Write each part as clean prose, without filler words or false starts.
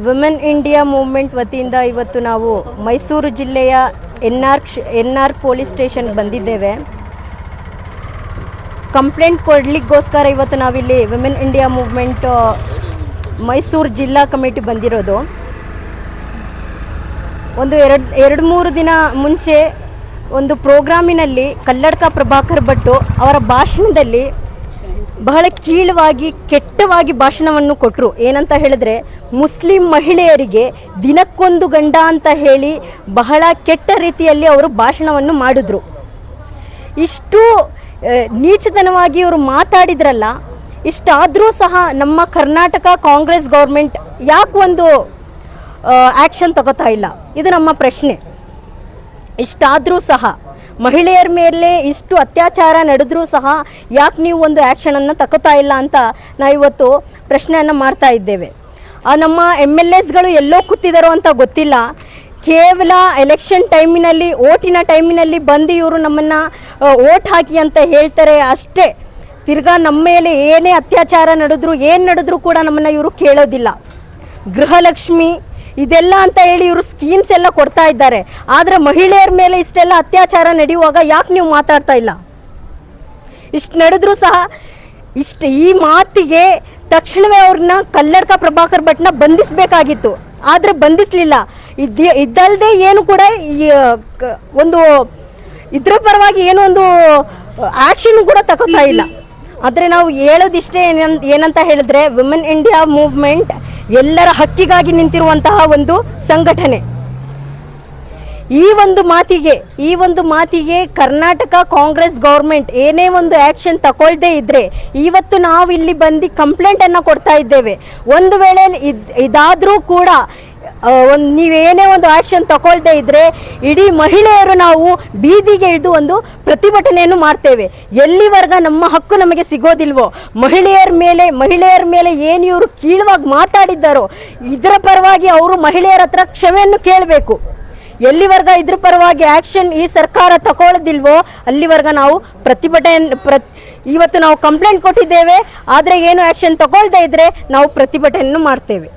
Women India movement ವತಿಯಿಂದ ಇವತ್ತು ನಾವು ಮೈಸೂರು ಜಿಲ್ಲೆಯ ಎನ್.ಆರ್. ಪೊಲೀಸ್ ಸ್ಟೇಷನ್ಗೆ ಬಂದಿದ್ದೇವೆ. ಕಂಪ್ಲೇಂಟ್ ಕೊಡಲಿಕ್ಕೋಸ್ಕರ ಇವತ್ತು ನಾವಿಲ್ಲಿ ವಿಮೆನ್ ಇಂಡಿಯಾ ಮೂವ್ಮೆಂಟ್ ಮೈಸೂರು ಜಿಲ್ಲಾ ಕಮಿಟಿ ಬಂದಿರೋದು. ಒಂದು ಎರಡು ಮೂರು ದಿನ ಮುಂಚೆ ಒಂದು ಪ್ರೋಗ್ರಾಮಿನಲ್ಲಿ ಕಲ್ಲಡ್ಕ ಪ್ರಭಾಕರ್ ಭಟ್ ಅವರ ಭಾಷಣದಲ್ಲಿ ಬಹಳ ಕೀಳವಾಗಿ ಕೆಟ್ಟವಾಗಿ ಭಾಷಣವನ್ನು ಕೊಟ್ಟರು. ಏನಂತ ಹೇಳಿದ್ರೆ, ಮುಸ್ಲಿಂ ಮಹಿಳೆಯರಿಗೆ ದಿನಕ್ಕೊಂದು ಗಂಡ ಅಂತ ಹೇಳಿ ಬಹಳ ಕೆಟ್ಟ ರೀತಿಯಲ್ಲಿ ಅವರು ಭಾಷಣವನ್ನು ಮಾಡಿದ್ರು. ಇಷ್ಟು ನೀಚತನವಾಗಿ ಇವರು ಮಾತಾಡಿದ್ರಲ್ಲ, ಇಷ್ಟಾದರೂ ಸಹ ನಮ್ಮ ಕರ್ನಾಟಕ ಕಾಂಗ್ರೆಸ್ ಗೌರ್ಮೆಂಟ್ ಯಾಕೆ ಒಂದು ಆ್ಯಕ್ಷನ್ ತಗೋತಾ ಇಲ್ಲ? ಇದು ನಮ್ಮ ಪ್ರಶ್ನೆ. ಇಷ್ಟಾದರೂ ಸಹ ಮಹಿಳೆಯರ ಮೇಲೆ ಇಷ್ಟು ಅತ್ಯಾಚಾರ ನಡೆದರೂ ಸಹ ಯಾಕೆ ನೀವು ಒಂದು ಆ್ಯಕ್ಷನನ್ನು ತಗೋತಾ ಇಲ್ಲ ಅಂತ ನಾವಿವತ್ತು ಪ್ರಶ್ನೆಯನ್ನು ಮಾಡ್ತಾ ಇದ್ದೇವೆ. ನಮ್ಮ MLAsಗಳು ಎಲ್ಲೋ ಕೂತಿದ್ದಾರೋ ಅಂತ ಗೊತ್ತಿಲ್ಲ. ಕೇವಲ ಎಲೆಕ್ಷನ್ ಟೈಮಿನಲ್ಲಿ, ಓಟಿನ ಟೈಮಿನಲ್ಲಿ ಬಂದು ಇವರು ನಮ್ಮನ್ನು ಓಟ್ ಹಾಕಿ ಅಂತ ಹೇಳ್ತಾರೆ ಅಷ್ಟೇ. ತಿರ್ಗಾ ನಮ್ಮ ಮೇಲೆ ಏನೇ ಅತ್ಯಾಚಾರ ನಡೆದ್ರೂ ಕೂಡ ನಮ್ಮನ್ನು ಇವರು ಕೇಳೋದಿಲ್ಲ. ಗೃಹಲಕ್ಷ್ಮಿ ಇದೆಲ್ಲ ಅಂತ ಹೇಳಿ ಇವರು ಸ್ಕೀಮ್ಸ್ ಎಲ್ಲ ಕೊಡ್ತಾ ಇದ್ದಾರೆ. ಆದರೆ ಮಹಿಳೆಯರ ಮೇಲೆ ಇಷ್ಟೆಲ್ಲ ಅತ್ಯಾಚಾರ ನಡೆಯುವಾಗ ಯಾಕೆ ನೀವು ಮಾತಾಡ್ತಾ ಇಲ್ಲ? ಇಷ್ಟು ನಡೆದ್ರೂ ಸಹ ಈ ಮಾತಿಗೆ ತಕ್ಷಣವೇ ಅವ್ರನ್ನ ಕಲ್ಲಡ್ಕ ಪ್ರಭಾಕರ್ ಭಟ್ನ ಬಂಧಿಸಬೇಕಾಗಿತ್ತು. ಆದರೆ ಬಂಧಿಸಲಿಲ್ಲ. ಇದ್ದಲ್ಲದೆ ಏನು ಕೂಡ ಒಂದು ಇದ್ರ ಪರವಾಗಿ ಏನೋ ಒಂದು ಆ್ಯಕ್ಷನ್ ಕೂಡ ತಗೋತಾ ಇಲ್ಲ. ಆದರೆ ನಾವು ಹೇಳೋದಿಷ್ಟೇ ಏನಂತ ಹೇಳಿದ್ರೆ, ವಿಮೆನ್ ಇಂಡಿಯಾ ಮೂವ್ಮೆಂಟ್ ಎಲ್ಲರ ಹಕ್ಕಿಗಾಗಿ ನಿಂತಿರುವಂತಹ ಒಂದು ಸಂಘಟನೆ. ಈ ಒಂದು ಮಾತಿಗೆ ಕರ್ನಾಟಕ ಕಾಂಗ್ರೆಸ್ ಗೌರ್ಮೆಂಟ್ ಏನೇ ಒಂದು ಆ್ಯಕ್ಷನ್ ತಗೊಳ್ಳದೇ ಇದ್ದರೆ ಇವತ್ತು ನಾವು ಇಲ್ಲಿ ಬಂದು ಕಂಪ್ಲೇಂಟನ್ನು ಕೊಡ್ತಾ ಇದ್ದೇವೆ. ಒಂದು ವೇಳೆ ಇದಾದರೂ ಕೂಡ ನೀವೇನೇ ಒಂದು ಆ್ಯಕ್ಷನ್ ತಗೊಳ್ಳದೇ ಇದ್ದರೆ ಇಡೀ ಮಹಿಳೆಯರು ನಾವು ಬೀದಿಗೆ ಇಳಿದು ಒಂದು ಪ್ರತಿಭಟನೆಯನ್ನು ಮಾಡ್ತೇವೆ. ಎಲ್ಲಿವರೆಗ ನಮ್ಮ ಹಕ್ಕು ನಮಗೆ ಸಿಗೋದಿಲ್ವೋ, ಮಹಿಳೆಯರ ಮೇಲೆ ಏನು ಇವರು ಕೀಳವಾಗಿ ಮಾತಾಡಿದ್ದಾರೋ ಇದರ ಪರವಾಗಿ ಅವರು ಮಹಿಳೆಯರ ಹತ್ರ ಕ್ಷಮೆಯನ್ನು ಕೇಳಬೇಕು. ಎಲ್ಲಿವರೆಗ ಇದ್ರ ಪರವಾಗಿ ಆ್ಯಕ್ಷನ್ ಈ ಸರ್ಕಾರ ತಗೊಳ್ಳೋದಿಲ್ವೋ ಅಲ್ಲಿವರೆಗ ನಾವು ಇವತ್ತು ನಾವು ಕಂಪ್ಲೇಂಟ್ ಕೊಟ್ಟಿದ್ದೇವೆ. ಆದರೆ ಏನು ಆ್ಯಕ್ಷನ್ ತಗೊಳ್ಳದೇ ಇದ್ದರೆ ನಾವು ಪ್ರತಿಭಟನೆಯನ್ನು ಮಾಡ್ತೇವೆ.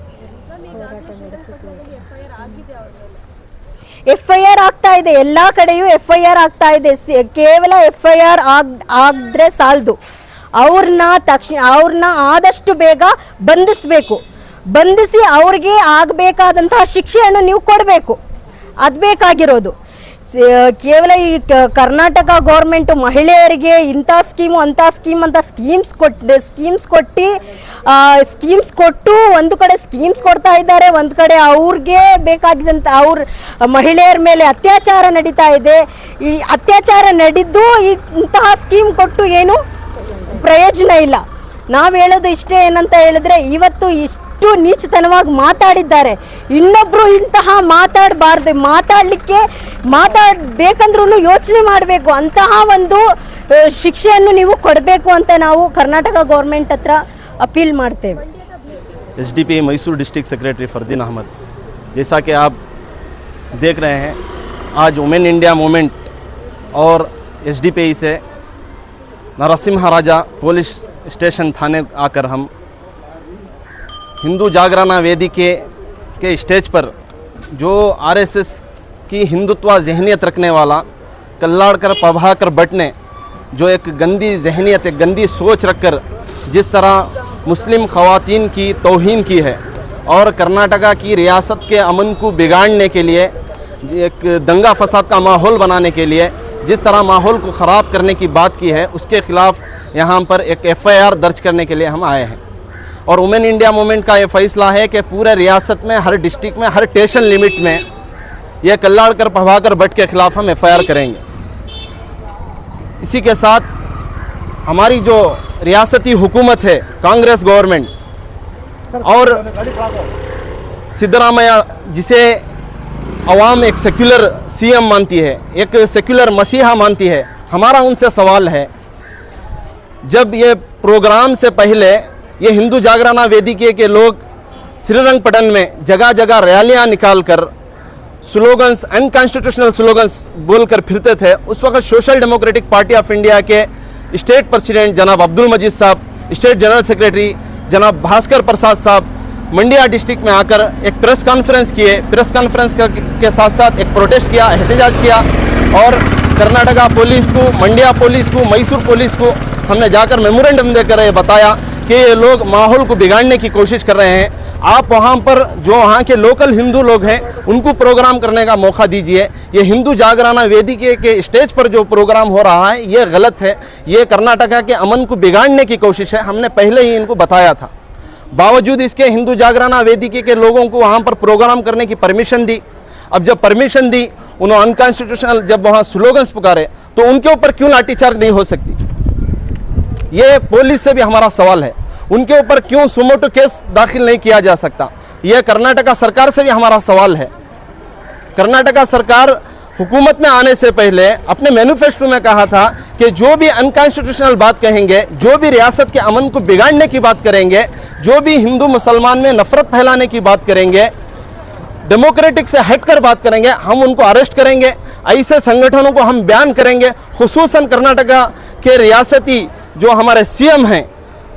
FIR ಆಗ್ತಾ ಇದೆ, ಎಲ್ಲ ಕಡೆಯೂ FIR ಆಗ್ತಾ ಇದೆ. ಕೇವಲ FIR ಆಗಿದ್ರೆ ಸಾಲದು, ಅವ್ರನ್ನ ಆದಷ್ಟು ಬೇಗ ಬಂಧಿಸಬೇಕು. ಬಂಧಿಸಿ ಅವ್ರಿಗೆ ಆಗಬೇಕಾದಂತಹ ಶಿಕ್ಷೆಯನ್ನು ನೀವು ಕೊಡಬೇಕು. ಅದು ಬೇಕಾಗಿರೋದು. ಕೇವಲ ಈ ಕರ್ನಾಟಕ ಗೌರ್ಮೆಂಟು ಮಹಿಳೆಯರಿಗೆ ಇಂಥ ಸ್ಕೀಮು ಅಂಥ ಸ್ಕೀಮ್ ಅಂತ ಸ್ಕೀಮ್ಸ್ ಕೊಟ್ಟು ಒಂದು ಕಡೆ ಸ್ಕೀಮ್ಸ್ ಕೊಡ್ತಾ ಇದ್ದಾರೆ, ಒಂದು ಕಡೆ ಅವ್ರಿಗೆ ಬೇಕಾಗಿದ್ದಂಥ ಮಹಿಳೆಯರ ಮೇಲೆ ಅತ್ಯಾಚಾರ ನಡೀತಾ ಇದೆ. ಈ ಅತ್ಯಾಚಾರ ನಡೆದ್ದು ಇಂತಹ ಸ್ಕೀಮ್ ಕೊಟ್ಟು ಏನು ಪ್ರಯೋಜನ ಇಲ್ಲ. ನಾವು ಹೇಳೋದು ಇಷ್ಟೇ ಏನಂತ ಹೇಳಿದ್ರೆ, ಇವತ್ತು ಇಷ್ಟು ನೀಚತನವಾಗಿ ಮಾತಾಡಿದ್ದಾರೆ. ಇನ್ನೊಬ್ರು ಇಂತಹ ಮಾತಾಡಬೇಕಂದ್ರೂ ಯೋಚನೆ ಮಾಡಬೇಕು. ಅಂತಹ ಒಂದು ಶಿಕ್ಷೆಯನ್ನು ನೀವು ಕೊಡಬೇಕು ಅಂತ ನಾವು ಕರ್ನಾಟಕ ಗೌರ್ಮೆಂಟ್ ಹತ್ರ अपील मारते हैं। SDP Mysore district secretary Fardeen Ahmed, जैसा कि आप देख रहे हैं, आज वुमेन इंडिया मूवमेंट और SDP से नरसिम्हा राजा पुलिस स्टेशन थाने आकर हम हिंदू जागरण वेदी के स्टेज पर जो RSS की हिंदुत्व जहनीत रखने वाला कल्लाड़कर प्रभाकर भट्ट ने जो एक गंदी जहनीत, एक गंदी सोच रखकर जिस तरह मुस्लिम ख़वातीन की तौहीन की है और कर्नाटका की रियासत के अमन को बिगाड़ने के लिए, एक दंगा फसाद का माहौल बनाने के लिए जिस तरह माहौल को ख़राब करने की बात की है, उसके ख़िलाफ़ यहाँ पर एक FIR दर्ज करने के लिए हम आए हैं। और वुमेन इंडिया मूवमेंट का ये फ़ैसला है कि पूरे रियासत में, हर डिस्ट्रिक्ट में, हर स्टेशन लिमिट में ये कल्लाड़कर प्रभाकर भट्ट के ख़िलाफ़ हम FIR करेंगे। इसी के साथ हमारी जो रियासती हुकूमत है, कांग्रेस गवर्नमेंट और सिद्धरामैया, जिसे अवाम एक सेक्युलर CM मानती है, एक सेक्युलर मसीहा मानती है, हमारा उनसे सवाल है, जब ये प्रोग्राम से पहले ये हिंदू जागरणा वेदिके के लोग श्रीरंगपट्टन में जगह जगह रैलियां निकालकर स्लोगन्स, अनकॉन्स्टिट्यूशनल स्लोगन्स बोलकर फिरते थे, उस वक्त social democratic party of India के स्टेट प्रेसिडेंट जनाब अब्दुल मजीद साहब, स्टेट जनरल सेक्रेटरी जनाब भास्कर प्रसाद साहब मंडिया डिस्ट्रिक्ट में आकर एक प्रेस कॉन्फ्रेंस किए। प्रेस कॉन्फ्रेंस के साथ साथ एक प्रोटेस्ट किया, एहतजाज किया और कर्नाटका पुलिस को, मंडिया पुलिस को, मैसूर पुलिस को हमने जाकर मेमोरेंडम देकर ये बताया कि ये लोग माहौल को बिगाड़ने की कोशिश कर रहे हैं। आप वहाँ पर जो वहाँ के लोकल हिंदू लोग हैं उनको प्रोग्राम करने का मौका दीजिए। ये हिंदू जागरणा वेदिके के स्टेज पर जो प्रोग्राम हो रहा है ये गलत है, ये कर्नाटका के अमन को बिगाड़ने की कोशिश है। हमने पहले ही इनको बताया था। बावजूद इसके हिंदू जागरणा वेदिके के लोगों को वहाँ पर प्रोग्राम करने की परमिशन दी। अब जब परमिशन दी, उन्होंने अनकॉन्स्टिट्यूशनल जब वहाँ स्लोगन्स पुकारे तो उनके ऊपर क्यों लाठीचार्ज नहीं हो सकती? ये पुलिस से भी हमारा सवाल है। उनके ऊपर क्यों सुमोटो केस दाखिल नहीं किया जा सकता? यह कर्नाटका सरकार से भी हमारा सवाल है। कर्नाटका सरकार हुकूमत में आने से पहले अपने मैनिफेस्टो में कहा था कि जो भी अनकॉन्स्टिट्यूशनल बात कहेंगे, जो भी रियासत के अमन को बिगाड़ने की बात करेंगे, जो भी हिंदू मुसलमान में नफरत फैलाने की बात करेंगे, डेमोक्रेटिक से हटकर बात करेंगे, हम उनको अरेस्ट करेंगे। ऐसे संगठनों को हम बैन करेंगे। खुसूसन कर्नाटका के रियासती जो हमारे सीएम हैं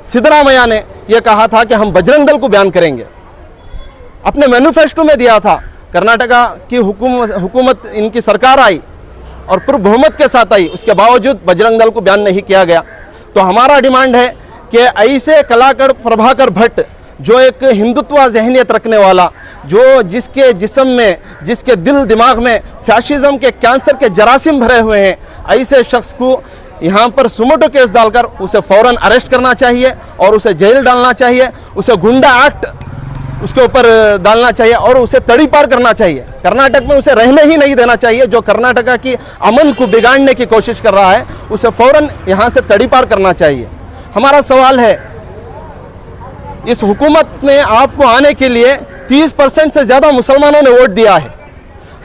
सिद्धरामैया ने यह कहा था कि हम बजरंग दल को बैन करेंगे। अपने मैनिफेस्टो में दिया था। कर्नाटका की हुकूमत इनकी सरकार आई और पूर्ण बहुमत के साथ आई, उसके बावजूद बजरंग दल को बैन नहीं किया गया। तो हमारा डिमांड है कि ऐसे कलाकार प्रभाकर भट्ट जो एक हिंदुत्व जहनियत रखने वाला, जो जिसके जिस्म में, जिसके दिल दिमाग में फैशिज्म के कैंसर के जरासीम भरे हुए हैं, ऐसे शख्स को यहाँ पर सुमोटो केस डालकर उसे फौरन अरेस्ट करना चाहिए और उसे जेल डालना चाहिए। उसे गुंडा एक्ट उसके ऊपर डालना चाहिए और उसे तड़ी पार करना चाहिए। कर्नाटक में उसे रहने ही नहीं देना चाहिए। जो कर्नाटका की अमन को बिगाड़ने की कोशिश कर रहा है उसे फौरन यहाँ से तड़ी पार करना चाहिए। हमारा सवाल है, इस हुकूमत में आपको आने के लिए 30% से ज़्यादा मुसलमानों ने वोट दिया है।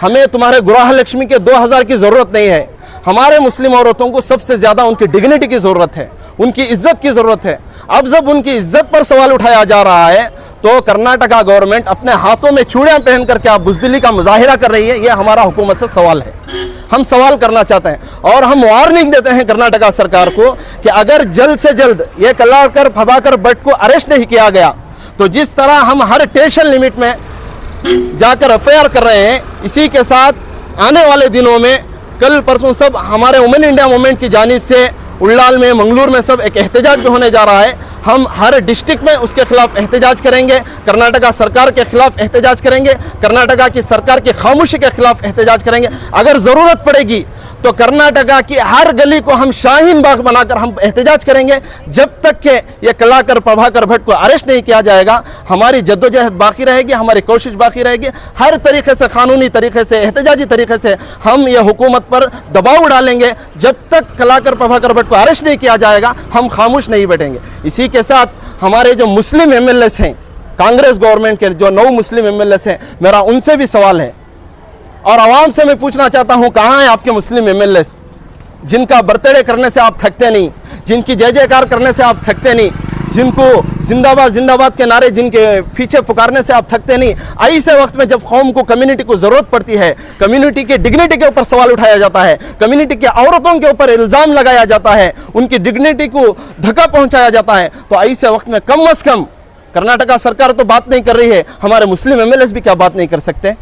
हमें तुम्हारे गृह लक्ष्मी के 2000 की ज़रूरत नहीं है। हमारे मुस्लिम औरतों को सबसे ज़्यादा उनकी डिग्निटी की ज़रूरत है, उनकी इज्जत की ज़रूरत है। अब जब उनकी इज्जत पर सवाल उठाया जा रहा है तो कर्नाटका गवर्नमेंट अपने हाथों में चूड़ियाँ पहन कर क्या बुज़दिली का मुजाहिरा कर रही है? ये हमारा हुकूमत से सवाल है। हम सवाल करना चाहते हैं और हम वार्निंग देते हैं कर्नाटका सरकार को कि अगर जल्द से जल्द ये कलाकार प्रभाकर भट्ट को अरेस्ट नहीं किया गया तो जिस तरह हम हर स्टेशन लिमिट में जाकर एफआईआर कर रहे हैं, इसी के साथ आने वाले दिनों में कल परसों सब हमारे वुमेन इंडिया मूवमेंट की जानिब से उल्लाल में, मंगलूर में सब एक एहतजाज भी होने जा रहा है। हम हर डिस्ट्रिक्ट में उसके खिलाफ एहतजाज करेंगे, कर्नाटका सरकार के खिलाफ एहतजाज करेंगे, कर्नाटका की सरकार की खामोशी के खिलाफ एहतजाज करेंगे। अगर ज़रूरत पड़ेगी तो कर्नाटका की हर गली को हम शाहीन बाग बनाकर हम एहतजाज करेंगे। जब तक के ये कलाकार प्रभाकर भट्ट को अरेस्ट नहीं किया जाएगा, हमारी जद्दोजहद बाकी रहेगी, हमारी कोशिश बाकी रहेगी। हर तरीके से, कानूनी तरीके से, एहतजाजी तरीके से हम ये हुकूमत पर दबाव डालेंगे। जब तक कलाकार प्रभाकर भट्ट को अरेस्ट नहीं किया जाएगा हम खामोश नहीं बैठेंगे। इसी के साथ हमारे जो मुस्लिम एमएलएस हैं, कांग्रेस गवर्नमेंट के जो 9 मुस्लिम एमएलएस हैं, मेरा उनसे भी सवाल है और आवाम से मैं पूछना चाहता हूं, कहां है आपके मुस्लिम एमएलएस जिनका बर्थडे करने से आप थकते नहीं, जिनकी जय जयकार करने से आप थकते नहीं, जिनको जिंदाबाद जिंदाबाद के नारे जिनके पीछे पुकारने से आप थकते नहीं? ऐसे वक्त में जब कौम को, कम्युनिटी को ज़रूरत पड़ती है, कम्युनिटी के डिग्निटी के ऊपर सवाल उठाया जाता है, कम्युनिटी के औरतों के ऊपर इल्ज़ाम लगाया जाता है, उनकी डिग्निटी को धक्का पहुंचाया जाता है, तो ऐसे वक्त में कम अज़ कम कर्नाटका सरकार तो बात नहीं कर रही है, हमारे मुस्लिम एमएलएस भी क्या बात नहीं कर सकते?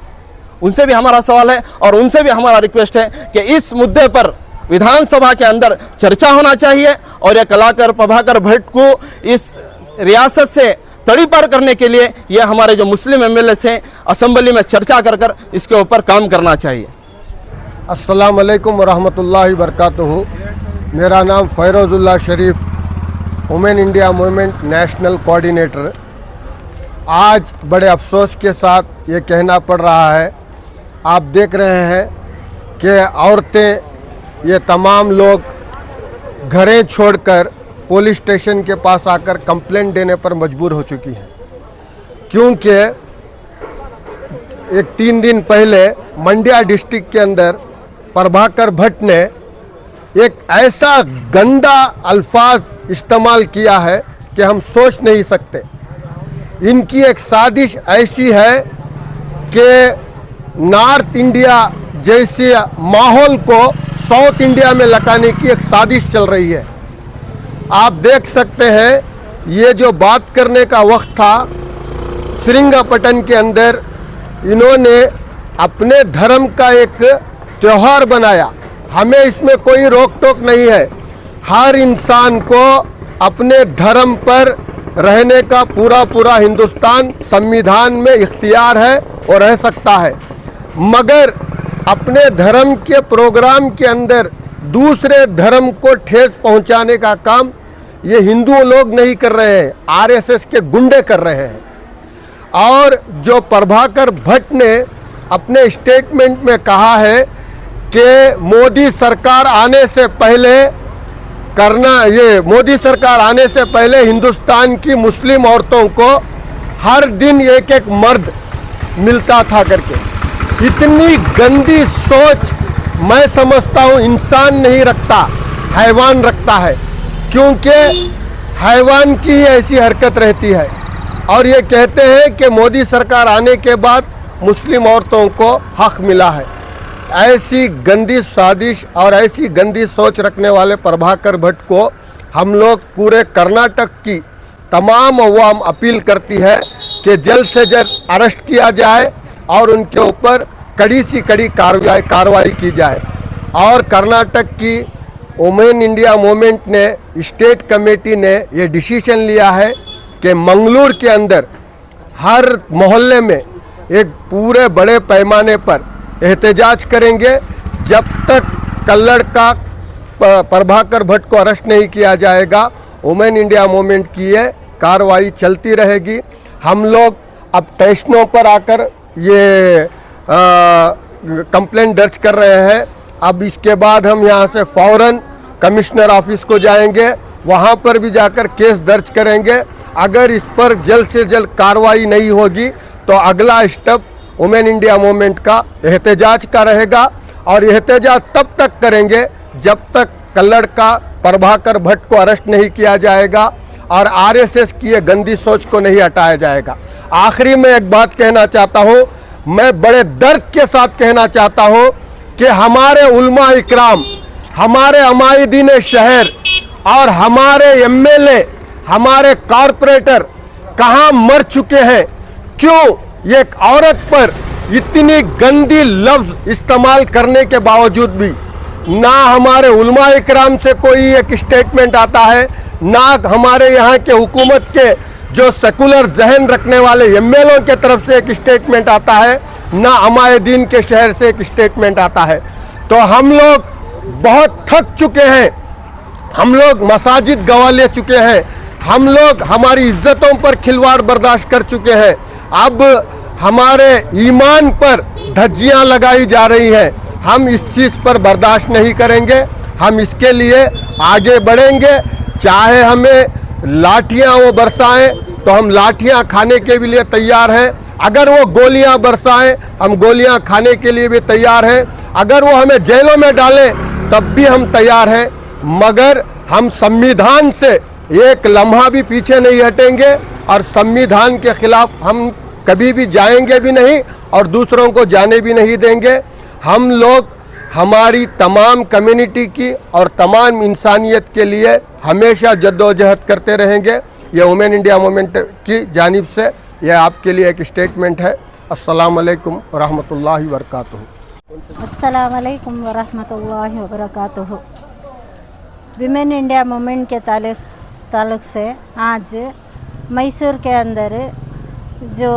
उनसे भी हमारा सवाल है और उनसे भी हमारा रिक्वेस्ट है कि इस मुद्दे पर विधानसभा के अंदर चर्चा होना चाहिए और यह कलाकार प्रभाकर भट्ट को इस रियासत से तड़ी पार करने के लिए ये हमारे जो मुस्लिम एमएलएस हैं असेंबली में चर्चा कर इसके ऊपर काम करना चाहिए। अस्सलाम वालेकुम वरहमतुल्लाहि वबरकातुहू। मेरा नाम Ferozullah Sharif, women India movement national coordinator. आज बड़े अफसोस के साथ ये कहना पड़ रहा है, आप देख रहे हैं कि औरतें, ये तमाम लोग घरें छोड़कर पुलिस स्टेशन के पास आकर कंप्लेंट देने पर मजबूर हो चुकी हैं, क्योंकि एक 3 दिन पहले मंड्या डिस्ट्रिक्ट के अंदर प्रभाकर भट्ट ने एक ऐसा गंदा अल्फाज इस्तेमाल किया है कि हम सोच नहीं सकते। इनकी एक साजिश ऐसी है कि नॉर्थ इंडिया जैसे माहौल को साउथ इंडिया में लकाने की एक साजिश चल रही है। आप देख सकते हैं, ये जो बात करने का वक्त था श्रीरंगपट्टनम के अंदर इन्होंने अपने धर्म का एक त्यौहार बनाया। हमें इसमें कोई रोक टोक नहीं है। हर इंसान को अपने धर्म पर रहने का पूरा हिंदुस्तान संविधान में इख्तियार है और रह सकता है, मगर अपने धर्म के प्रोग्राम के अंदर दूसरे धर्म को ठेस पहुंचाने का काम ये हिंदू लोग नहीं कर रहे हैं, आरएसएस के गुंडे कर रहे हैं। और जो प्रभाकर भट्ट ने अपने स्टेटमेंट में कहा है कि मोदी सरकार आने से पहले हिंदुस्तान की मुस्लिम औरतों को हर दिन एक एक मर्द मिलता था करके, इतनी गंदी सोच मैं समझता हूँ इंसान नहीं रखता, हैवान रखता है, क्योंकि हैवान की ही ऐसी हरकत रहती है। और ये कहते हैं कि मोदी सरकार आने के बाद मुस्लिम औरतों को हक मिला है। ऐसी गंदी साजिश और ऐसी गंदी सोच रखने वाले प्रभाकर भट्ट को हम लोग पूरे कर्नाटक की तमाम अवाम अपील करती है कि जल्द से जल्द अरेस्ट किया जाए और उनके ऊपर कड़ी से कड़ी कार्रवाई की जाए। और कर्नाटक की वुमेन इंडिया मूवमेंट ने, स्टेट कमेटी ने ये डिसीजन लिया है कि मंगलूर के अंदर हर मोहल्ले में एक पूरे बड़े पैमाने पर एहतजाज करेंगे जब तक कल्लड़ का प्रभाकर भट्ट को अरेस्ट नहीं किया जाएगा। वुमेन इंडिया मूवमेंट की ये कार्रवाई चलती रहेगी। हम लोग अब स्टेशनों पर आकर ये कंप्लेंट दर्ज कर रहे हैं। अब इसके बाद हम यहाँ से फौरन कमिश्नर ऑफिस को जाएंगे, वहाँ पर भी जाकर केस दर्ज करेंगे। अगर इस पर जल्द से जल्द कार्रवाई नहीं होगी तो अगला स्टेप वुमेन इंडिया मूवमेंट का एहतजाज का रहेगा। और एहतजाज तब तक करेंगे जब तक कल्लड़ का प्रभाकर भट्ट को अरेस्ट नहीं किया जाएगा और आरएसएस की ये गंदी सोच को नहीं हटाया जाएगा। आखिरी में एक बात कहना चाहता हूँ, मैं बड़े दर्द के साथ कहना चाहता हूँ कि हमारे उलमा इकराम, हमारे अमायदीन शहर और हमारे एमएलए, हमारे कॉरपोरेटर कहाँ मर चुके हैं। क्यों एक औरत पर इतनी गंदी लफ्ज इस्तेमाल करने के बावजूद भी ना हमारे उलमा इकराम से कोई एक स्टेटमेंट आता है, ना हमारे यहाँ के हुकूमत के जो सेकुलर जहन रखने वाले एमएलओ के तरफ से एक स्टेटमेंट आता है, ना अमायदीन के शहर से एक स्टेटमेंट आता है। तो हम लोग बहुत थक चुके हैं, हम लोग मसाजिद गवा ले चुके हैं, हम लोग हमारी इज्जतों पर खिलवाड़ बर्दाश्त कर चुके हैं। अब हमारे ईमान पर धज्जियां लगाई जा रही हैं। हम इस चीज़ पर बर्दाश्त नहीं करेंगे। हम इसके लिए आगे बढ़ेंगे, चाहे हमें लाठियां वो बरसाएं तो हम लाठियां खाने के भी लिए तैयार हैं। अगर वो गोलियां बरसाएं हम गोलियां खाने के लिए भी तैयार हैं। अगर वो हमें जेलों में डालें तब भी हम तैयार हैं, मगर हम संविधान से एक लम्हा भी पीछे नहीं हटेंगे और संविधान के खिलाफ हम कभी भी जाएंगे भी नहीं और दूसरों को जाने भी नहीं देंगे। हम लोग हमारी तमाम कम्युनिटी की और तमाम इंसानियत के लिए हमेशा जद्दोजहद करते रहेंगे। ये वुमेन इंडिया मूवमेंट की जानिब से यह आपके लिए एक स्टेटमेंट है। अस्सलाम वालेकुम रहमतुल्लाहि व बरकातुहू। अस्सलाम वालेकुम व रहमतुल्लाहि व बरकातुहू। विमेन इंडिया मूवमेंट के ताल्लुक़ से आज मैसूर के अंदर जो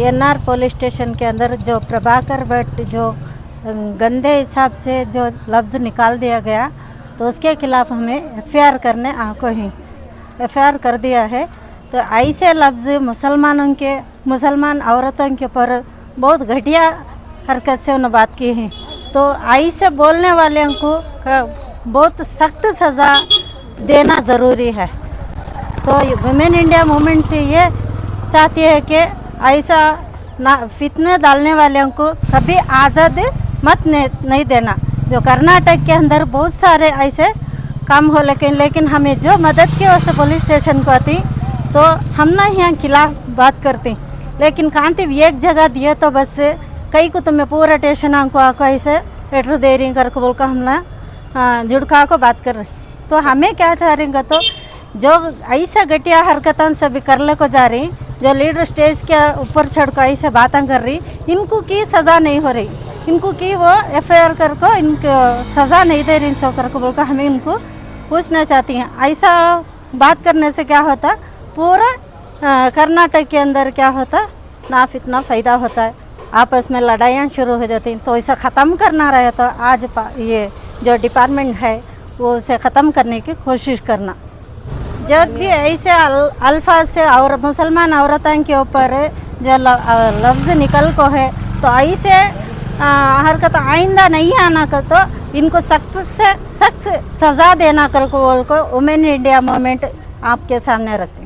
एनआर पुलिस स्टेशन के अंदर जो प्रभाकर भट्ट जो गंदे हिसाब से जो लफ्ज़ निकाल दिया गया, तो उसके ख़िलाफ़ हमें एफआईआर करने एफआईआर कर दिया है। तो ऐसे लफ्ज़ मुसलमान औरतों के ऊपर बहुत घटिया हरकत से उन्होंने बात की है। तो ऐसे बोलने वाले को बहुत सख्त सज़ा देना ज़रूरी है। तो वुमेन इंडिया मूवमेंट से ये चाहती है कि ऐसा ना फितने डालने वालों को कभी आज़ाद मत नहीं देना। जो कर्नाटक के अंदर बहुत सारे ऐसे काम हो, लेकिन हमें जो मदद की वजह से पुलिस स्टेशन को आती तो हम ना यहाँ खिलाफ बात करते, लेकिन कांति एक जगह दिए तो बस कई को तुम्हें पूरा स्टेशन को आको ऐसे लेटर दे रही कर बोल कर हमने जुड़का को बात कर रही। तो हमें क्या चाह रही तो जो ऐसा घटिया हरकतों से भी करने को जा रही जो लीडर स्टेज के ऊपर चढ़ कर ऐसे बातें कर रही, इनको की सज़ा नहीं हो रही, इनको की वो FIR कर को इनको सज़ा नहीं दे रही सो कर को बोलकर हमें इनको पूछना चाहती हैं। ऐसा बात करने से क्या होता, पूरा कर्नाटक के अंदर क्या होता, ना फितना फ़ायदा होता है, आपस में लड़ाइयाँ शुरू हो जाती हैं। तो ऐसा ख़त्म करना रहे तो आज ये जो डिपार्टमेंट है वो उसे ख़त्म करने की कोशिश करना। जब भी ऐसे अल्फाज से और मुसलमान औरतों के ऊपर जो लफ्ज़ निकल को है तो ऐसे हरकत आइंदा नहीं आना कर तो इनको सख्त से सख्त सज़ा देना कर को बोल को वुमेन इंडिया मूवमेंट आपके सामने रखते।